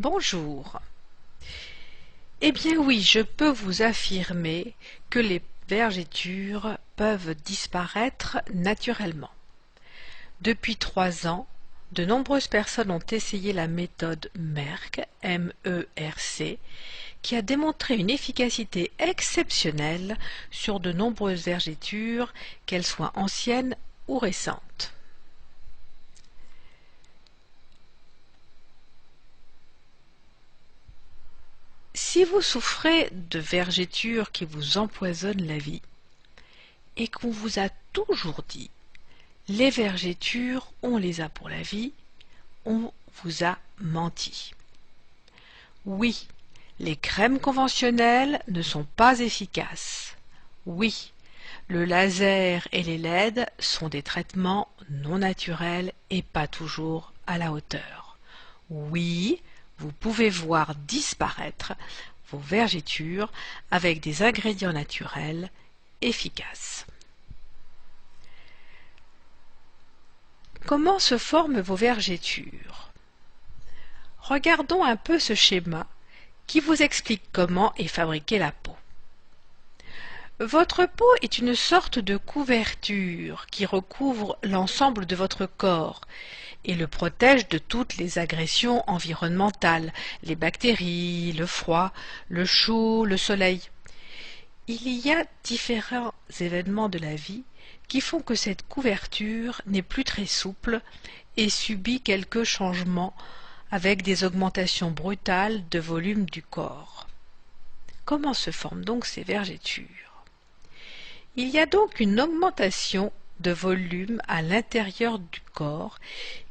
Bonjour. Eh bien oui, je peux vous affirmer que les vergetures peuvent disparaître naturellement. Depuis 3 ans, de nombreuses personnes ont essayé la méthode Merck, M-E-R-C, qui a démontré une efficacité exceptionnelle sur de nombreuses vergetures, qu'elles soient anciennes ou récentes. Si vous souffrez de vergetures qui vous empoisonnent la vie, et qu'on vous a toujours dit « les vergetures, on les a pour la vie », on vous a menti. Oui, les crèmes conventionnelles ne sont pas efficaces. Oui, le laser et les LED sont des traitements non naturels et pas toujours à la hauteur. Oui, vous pouvez voir disparaître vos vergetures avec des ingrédients naturels efficaces. Comment se forment vos vergetures? Regardons un peu ce schéma qui vous explique comment est fabriquée la peau. Votre peau est une sorte de couverture qui recouvre l'ensemble de votre corps et le protège de toutes les agressions environnementales, les bactéries, le froid, le chaud, le soleil. Il y a différents événements de la vie qui font que cette couverture n'est plus très souple et subit quelques changements avec des augmentations brutales de volume du corps. Comment se forment donc ces vergetures? Il y a donc une augmentation de volume à l'intérieur du corps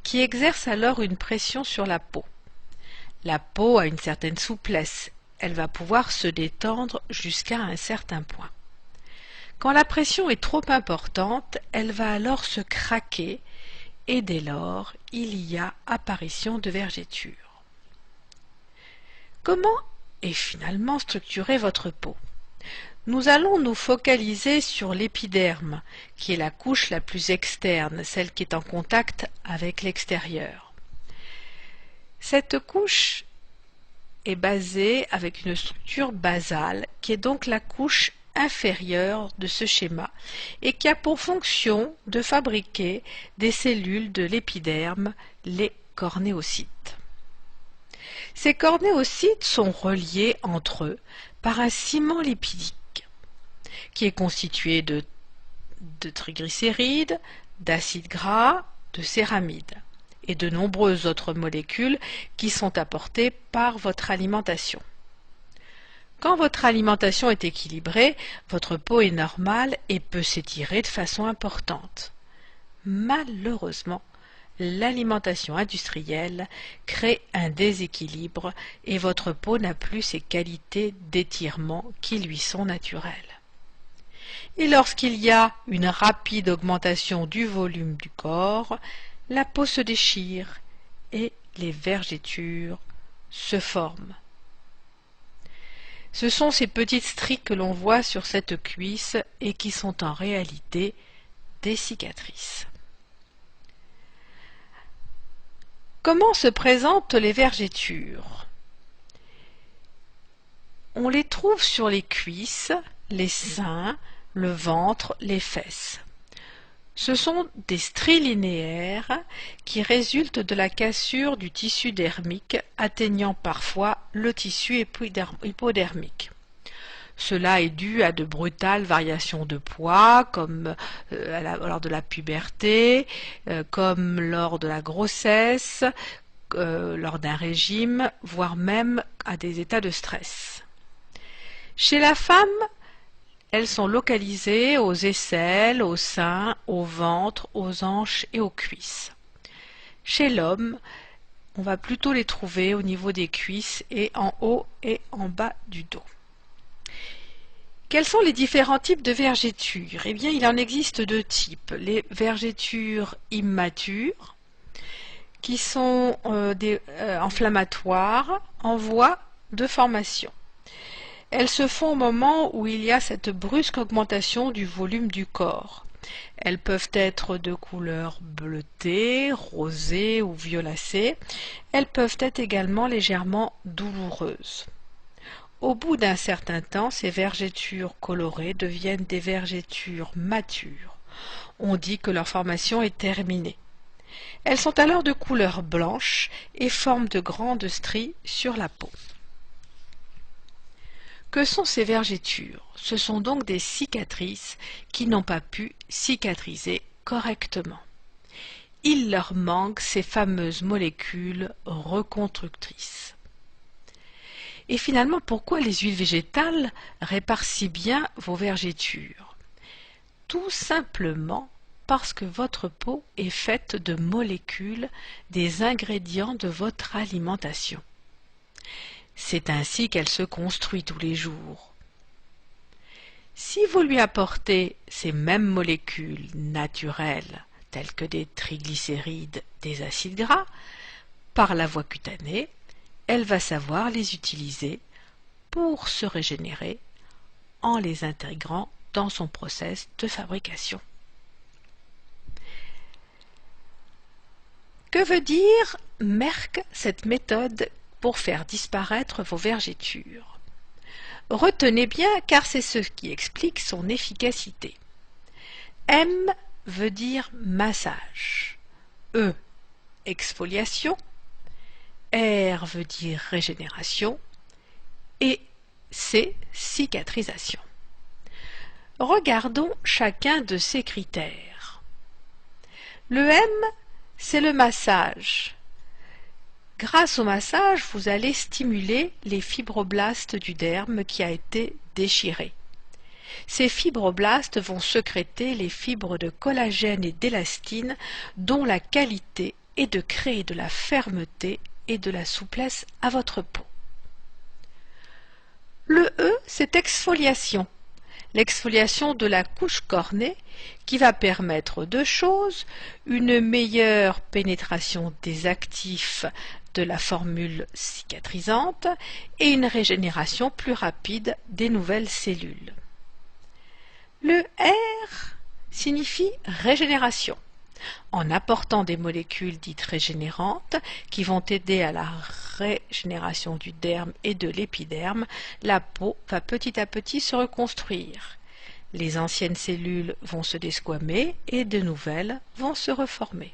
qui exerce alors une pression sur la peau. La peau a une certaine souplesse, elle va pouvoir se détendre jusqu'à un certain point. Quand la pression est trop importante, elle va alors se craquer et dès lors, il y a apparition de vergetures. Comment est finalement structurée votre peau? Nous allons nous focaliser sur l'épiderme, qui est la couche la plus externe, celle qui est en contact avec l'extérieur. Cette couche est basée avec une structure basale, qui est donc la couche inférieure de ce schéma, et qui a pour fonction de fabriquer des cellules de l'épiderme, les cornéocytes. Ces cornéocytes sont reliés entre eux par un ciment lipidique, qui est constitué de triglycérides, d'acides gras, de céramides et de nombreuses autres molécules qui sont apportées par votre alimentation. Quand votre alimentation est équilibrée, votre peau est normale et peut s'étirer de façon importante. Malheureusement, l'alimentation industrielle crée un déséquilibre et votre peau n'a plus ces qualités d'étirement qui lui sont naturelles. Et lorsqu'il y a une rapide augmentation du volume du corps, la peau se déchire et les vergetures se forment. Ce sont ces petites stries que l'on voit sur cette cuisse et qui sont en réalité des cicatrices. Comment se présentent les vergetures? On les trouve sur les cuisses, les seins, le ventre, les fesses. Ce sont des stries linéaires qui résultent de la cassure du tissu dermique, atteignant parfois le tissu hypodermique. Cela est dû à de brutales variations de poids, comme lors de la puberté, comme lors de la grossesse, lors d'un régime, voire même à des états de stress. Chez la femme, elles sont localisées aux aisselles, aux seins, au ventre, aux hanches et aux cuisses. Chez l'homme, on va plutôt les trouver au niveau des cuisses et en haut et en bas du dos. Quels sont les différents types de vergetures? Eh bien, il en existe deux types. Les vergetures immatures, qui sont inflammatoires, en voie de formation. Elles se font au moment où il y a cette brusque augmentation du volume du corps. Elles peuvent être de couleur bleutée, rosée ou violacée. Elles peuvent être également légèrement douloureuses. Au bout d'un certain temps, ces vergetures colorées deviennent des vergetures matures. On dit que leur formation est terminée. Elles sont alors de couleur blanche et forment de grandes stries sur la peau. Que sont ces vergetures? Ce sont donc des cicatrices qui n'ont pas pu cicatriser correctement. Il leur manque ces fameuses molécules reconstructrices. Et finalement, pourquoi les huiles végétales réparent si bien vos vergetures? Tout simplement parce que votre peau est faite de molécules des ingrédients de votre alimentation. C'est ainsi qu'elle se construit tous les jours. Si vous lui apportez ces mêmes molécules naturelles, telles que des triglycérides, des acides gras, par la voie cutanée, elle va savoir les utiliser pour se régénérer en les intégrant dans son process de fabrication. Que veut dire Merck, cette méthode pour faire disparaître vos vergetures? Retenez bien car c'est ce qui explique son efficacité. M veut dire massage, E exfoliation, R veut dire régénération et C cicatrisation. Regardons chacun de ces critères. Le M, c'est le massage. Grâce au massage, vous allez stimuler les fibroblastes du derme qui a été déchiré. Ces fibroblastes vont sécréter les fibres de collagène et d'élastine dont la qualité est de créer de la fermeté et de la souplesse à votre peau. Le E, c'est exfoliation. L'exfoliation de la couche cornée qui va permettre deux choses, une meilleure pénétration des actifs de la formule cicatrisante et une régénération plus rapide des nouvelles cellules. Le R signifie régénération. En apportant des molécules dites régénérantes qui vont aider à la régénération du derme et de l'épiderme, la peau va petit à petit se reconstruire. Les anciennes cellules vont se desquamer et de nouvelles vont se reformer.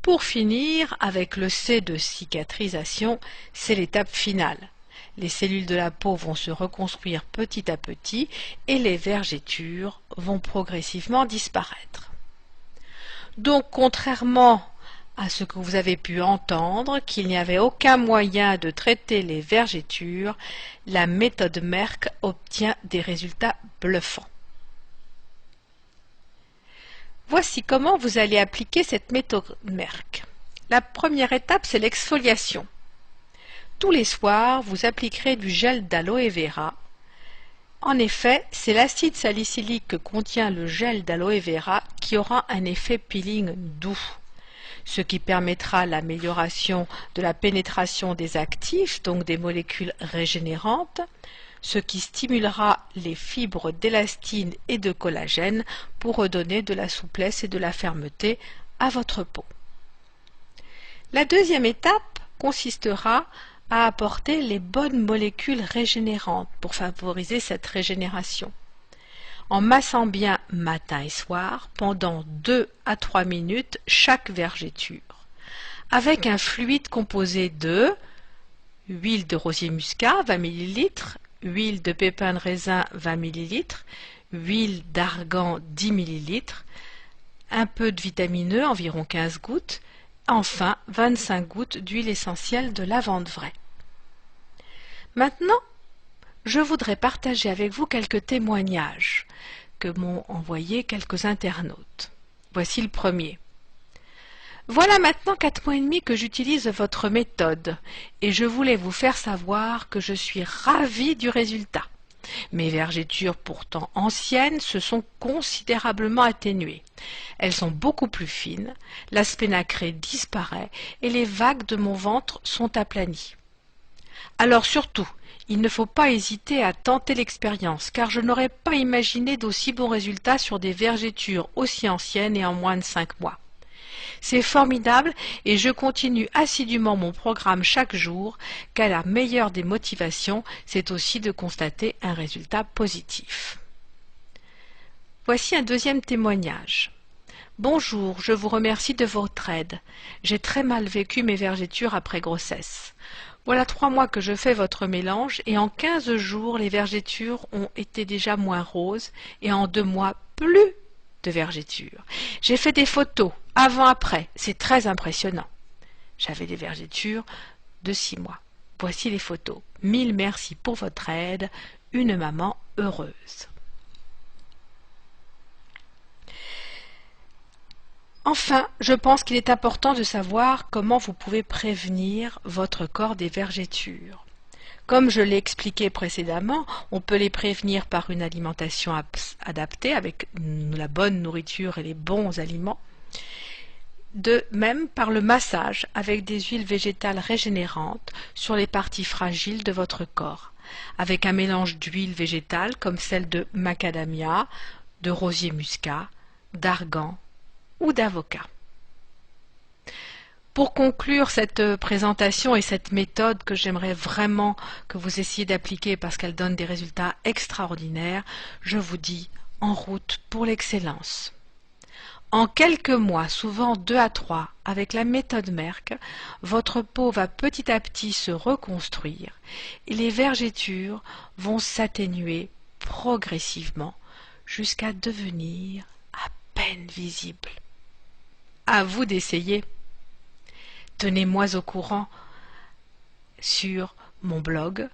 Pour finir, avec le C de cicatrisation, c'est l'étape finale. Les cellules de la peau vont se reconstruire petit à petit et les vergetures vont progressivement disparaître. Donc, contrairement à ce que vous avez pu entendre, qu'il n'y avait aucun moyen de traiter les vergetures, la méthode Merck obtient des résultats bluffants. Voici comment vous allez appliquer cette méthode Merck. La première étape, c'est l'exfoliation. Tous les soirs, vous appliquerez du gel d'aloe vera. En effet, c'est l'acide salicylique que contient le gel d'aloe vera qui aura un effet peeling doux, ce qui permettra l'amélioration de la pénétration des actifs, donc des molécules régénérantes, ce qui stimulera les fibres d'élastine et de collagène pour redonner de la souplesse et de la fermeté à votre peau. La deuxième étape consistera à apporter les bonnes molécules régénérantes pour favoriser cette régénération, en massant bien matin et soir pendant 2 à 3 minutes chaque vergeture, avec un fluide composé de huile de rosier muscat 20 ml, huile de pépin de raisin 20 ml, huile d'argan 10 ml, un peu de vitamine E, environ 15 gouttes, enfin 25 gouttes d'huile essentielle de lavande vraie. Maintenant, je voudrais partager avec vous quelques témoignages que m'ont envoyés quelques internautes. Voici le premier. Voilà maintenant 4 mois et demi que j'utilise votre méthode et je voulais vous faire savoir que je suis ravie du résultat. Mes vergetures pourtant anciennes se sont considérablement atténuées. Elles sont beaucoup plus fines, l'aspect nacré disparaît et les vagues de mon ventre sont aplanies. Alors surtout, il ne faut pas hésiter à tenter l'expérience, car je n'aurais pas imaginé d'aussi bons résultats sur des vergétures aussi anciennes et en moins de 5 mois. C'est formidable et je continue assidûment mon programme chaque jour, car la meilleure des motivations, c'est aussi de constater un résultat positif. Voici un deuxième témoignage. Bonjour, je vous remercie de votre aide. J'ai très mal vécu mes vergétures après grossesse. Voilà 3 mois que je fais votre mélange et en 15 jours, les vergétures ont été déjà moins roses et en 2 mois, plus de vergétures. J'ai fait des photos, avant-après, c'est très impressionnant. J'avais des vergétures de 6 mois. Voici les photos. 1000 merci pour votre aide, une maman heureuse. Enfin, je pense qu'il est important de savoir comment vous pouvez prévenir votre corps des vergétures. Comme je l'ai expliqué précédemment, on peut les prévenir par une alimentation adaptée avec la bonne nourriture et les bons aliments. De même par le massage avec des huiles végétales régénérantes sur les parties fragiles de votre corps, avec un mélange d'huiles végétales comme celle de macadamia, de rosier muscat, d'argan ou d'avocat. Pour conclure cette présentation et cette méthode que j'aimerais vraiment que vous essayiez d'appliquer parce qu'elle donne des résultats extraordinaires, je vous dis en route pour l'excellence. En quelques mois, souvent 2 à 3, avec la méthode Merck, votre peau va petit à petit se reconstruire et les vergétures vont s'atténuer progressivement jusqu'à devenir à peine visibles. À vous d'essayer. Tenez-moi au courant sur mon blog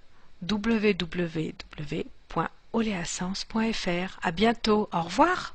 www.oleasens.fr. À bientôt, au revoir.